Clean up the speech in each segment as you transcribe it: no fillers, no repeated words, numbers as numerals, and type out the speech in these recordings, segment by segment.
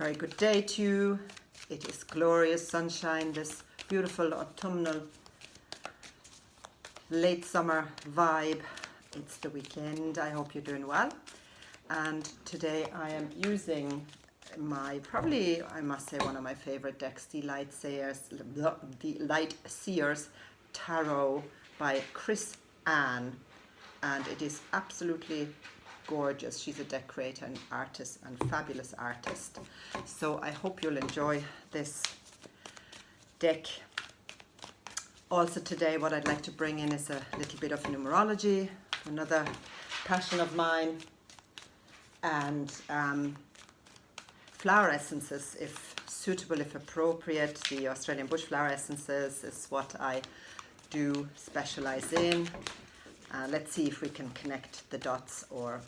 Very good day to you. It is glorious sunshine, this beautiful autumnal late summer vibe. It's the weekend. I hope you're doing well. And today I am using my, probably I must say, one of my favorite decks, the Light Seers Tarot by Chris Ann. And it is absolutely gorgeous. She's a deck creator and artist and fabulous artist. So I hope you'll enjoy this deck. Also today what I'd like to bring in is a little bit of numerology, another passion of mine, and flower essences, if suitable, if appropriate. The Australian bush flower essences is what I do specialize in. Let's see if we can connect the dots, or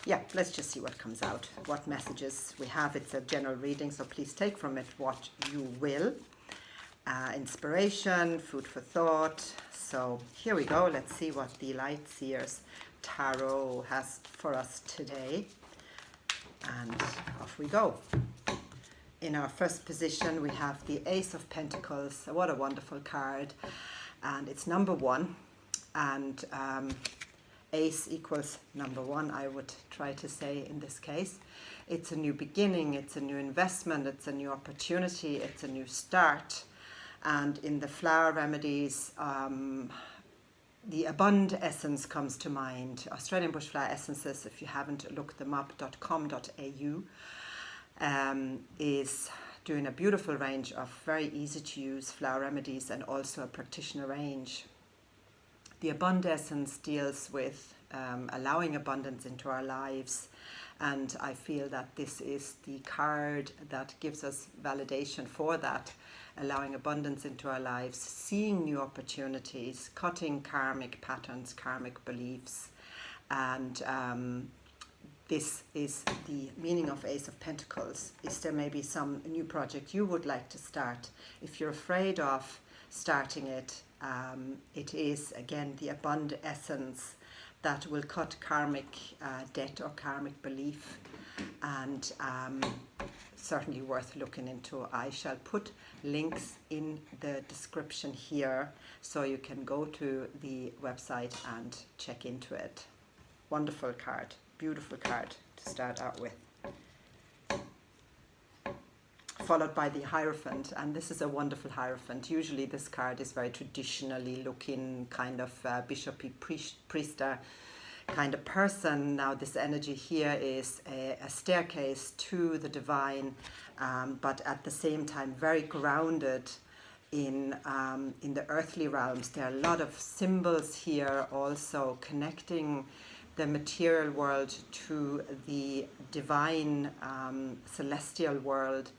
yeah, let's just see what comes out, what messages we have. It's a general reading, so please take from it what you will. Inspiration, food for thought. So here we go. Let's see what the Light Seers Tarot has for us today. And off we go. In our first position, we have the Ace of Pentacles. What a wonderful card. And it's number 1. And Ace equals number 1, I would try to say in this case. It's a new beginning, it's a new investment, it's a new opportunity, it's a new start. And in the flower remedies, the Abund Essence comes to mind. Australian bush flower essences, if you haven't looked them up, .com.au, is doing a beautiful range of very easy to use flower remedies and also a practitioner range. The Abund Essence deals with allowing abundance into our lives, and I feel that this is the card that gives us validation for that, allowing abundance into our lives, seeing new opportunities, cutting karmic patterns, karmic beliefs. And this is the meaning of Ace of Pentacles. Is there maybe some new project you would like to start? If you're afraid of starting it, it is again the Abund Essence that will cut karmic debt or karmic belief, and certainly worth looking into. I shall put links in the description here so you can go to the website and check into it. Wonderful card, beautiful card to start out with. Followed by the Hierophant, and this is a wonderful Hierophant. Usually this card is very traditionally looking, kind of bishopy, priester kind of person. Now this energy here is a staircase to the divine, but at the same time very grounded in the earthly realms. There are a lot of symbols here also connecting the material world to the divine celestial world.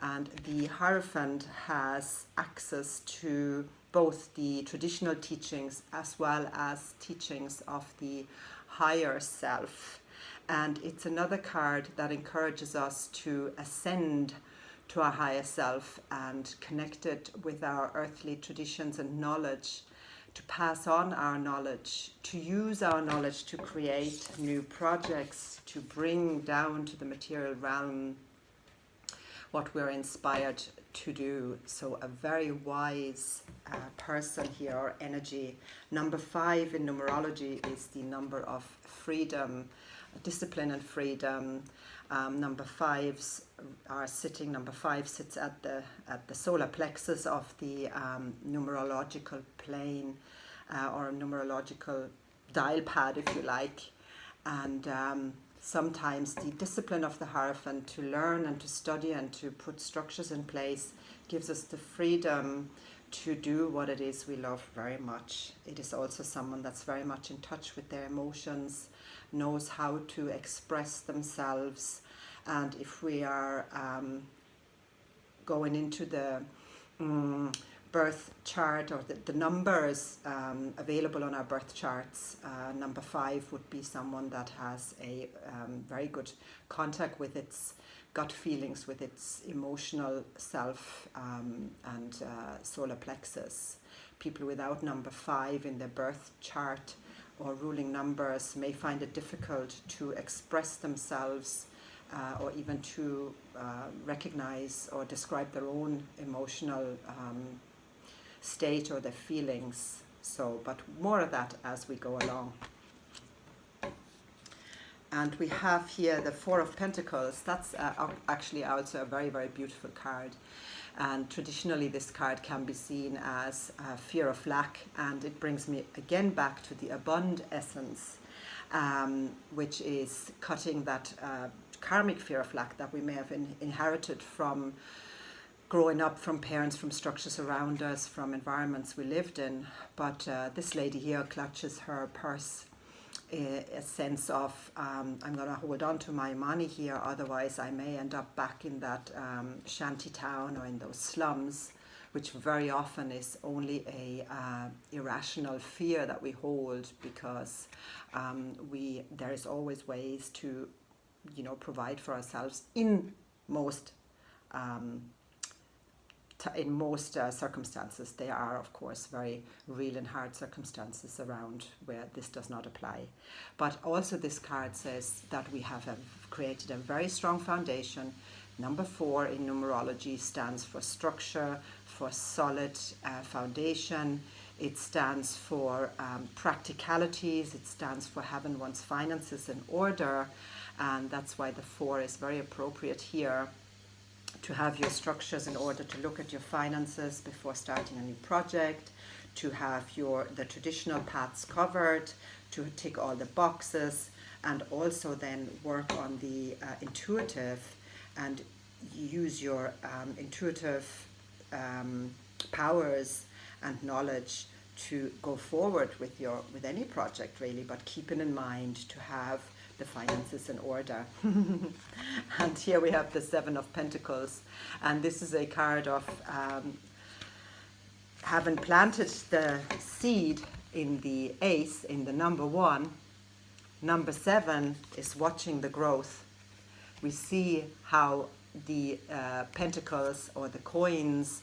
And the Hierophant has access to both the traditional teachings as well as teachings of the higher self. And it's another card that encourages us to ascend to our higher self and connect it with our earthly traditions and knowledge, to pass on our knowledge, to use our knowledge to create new projects, to bring down to the material realm what we're inspired to do. So a very wise person here, or energy. Number 5 in numerology is the number of freedom, discipline and freedom. Number 5s are sitting, number 5 sits at the solar plexus of the numerological plane, or numerological dial pad, if you like. And sometimes the discipline of the Hierophant to learn and to study and to put structures in place gives us the freedom to do what it is we love very much. It is also someone that's very much in touch with their emotions, knows how to express themselves. And if we are going into the birth chart, or the numbers available on our birth charts, number 5 would be someone that has a very good contact with its gut feelings, with its emotional self and solar plexus. People without number 5 in their birth chart or ruling numbers may find it difficult to express themselves or even to recognize or describe their own emotional state or their feelings. So, but more of that as we go along. And we have here the Four of Pentacles. That's actually also a very, very beautiful card. And traditionally this card can be seen as fear of lack. And it brings me again back to the Abund Essence, which is cutting that karmic fear of lack that we may have inherited from growing up, from parents, from structures around us, from environments we lived in. But this lady here clutches her purse, a sense of I'm going to hold on to my money here, otherwise I may end up back in that shanty town or in those slums, which very often is only a irrational fear that we hold, because there is always ways to, you know, provide for ourselves in most circumstances. There are, of course, very real and hard circumstances around where this does not apply. But also this card says that we have created a very strong foundation. Number 4 in numerology stands for structure, for solid foundation. It stands for practicalities. It stands for having one's finances in order. And that's why the 4 is very appropriate here, to have your structures in order, to look at your finances before starting a new project, to have the traditional paths covered, to tick all the boxes, and also then work on the intuitive and use your intuitive powers and knowledge to go forward with any project really, but keeping in mind to have the finances in order. And here we have the 7 of Pentacles, and this is a card of having planted the seed in the Ace, in the number 1. Number 7 is watching the growth. We see how the pentacles or the coins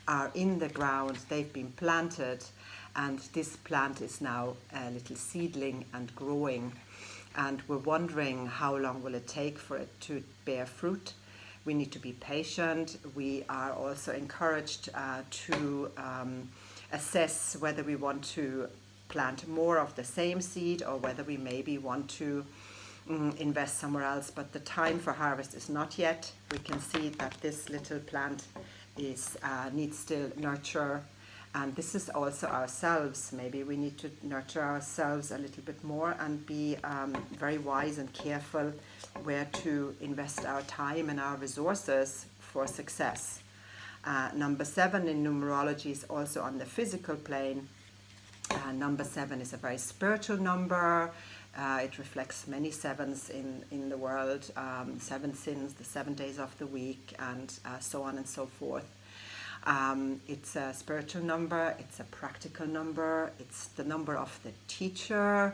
are in the ground, they've been planted, and this plant is now a little seedling and growing. And we're wondering how long will it take for it to bear fruit. We need to be patient. We are also encouraged to assess whether we want to plant more of the same seed or whether we maybe want to invest somewhere else. But the time for harvest is not yet. We can see that this little plant needs still nurture. And this is also ourselves. Maybe we need to nurture ourselves a little bit more and be very wise and careful where to invest our time and our resources for success. Number 7 in numerology is also on the physical plane. Number 7 is a very spiritual number. It reflects many sevens in the world, 7 sins, the 7 days of the week, and so on and so forth. It's a spiritual number, it's a practical number, it's the number of the teacher,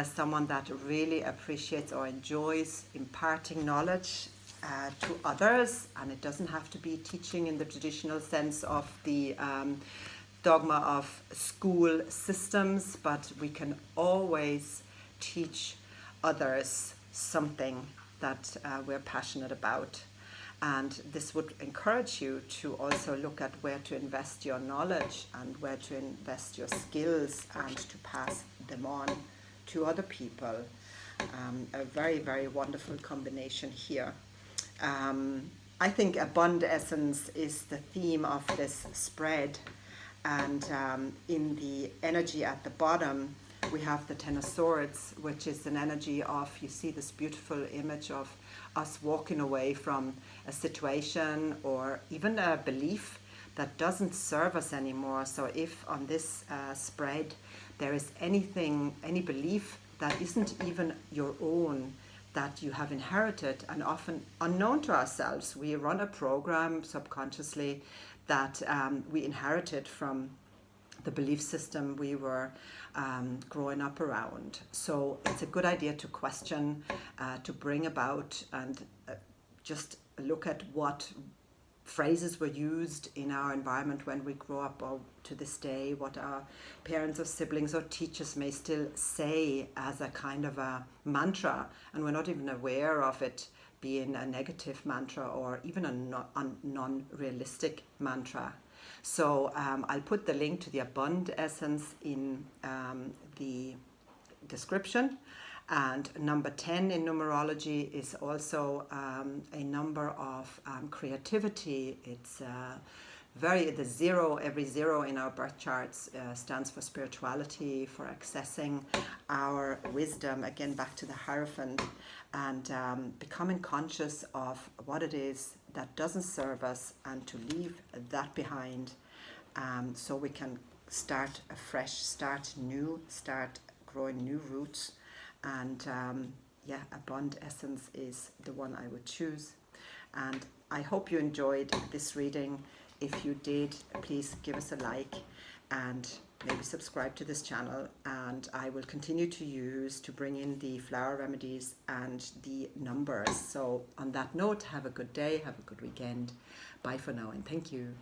someone that really appreciates or enjoys imparting knowledge to others. And it doesn't have to be teaching in the traditional sense of the dogma of school systems, but we can always teach others something that we're passionate about. And this would encourage you to also look at where to invest your knowledge and where to invest your skills and to pass them on to other people. A very, very wonderful combination here. I think Abund Essence is the theme of this spread. And in the energy at the bottom, we have the Ten of Swords, which is an energy of, you see this beautiful image of us walking away from a situation or even a belief that doesn't serve us anymore. So if on this spread there is any belief that isn't even your own, that you have inherited and often unknown to ourselves, we run a program subconsciously that we inherited from the belief system we were growing up around. So it's a good idea to question, to bring about and just look at what phrases were used in our environment when we grow up, or to this day, what our parents or siblings or teachers may still say as a kind of a mantra, and we're not even aware of it being a negative mantra or even a non-realistic mantra. So I'll put the link to the Abund Essence in the description. And number 10 in numerology is also a number of creativity. It's the zero, every zero in our birth charts stands for spirituality, for accessing our wisdom, again back to the Hierophant, and becoming conscious of what it is that doesn't serve us and to leave that behind, so we can start afresh, start new, start growing new roots. And Abund Essence is the one I would choose. And I hope you enjoyed this reading. If you did, please give us a like and maybe subscribe to this channel, and I will continue to bring in the flower remedies and the numbers. So on that note, have a good day, have a good weekend. Bye for now, and thank you.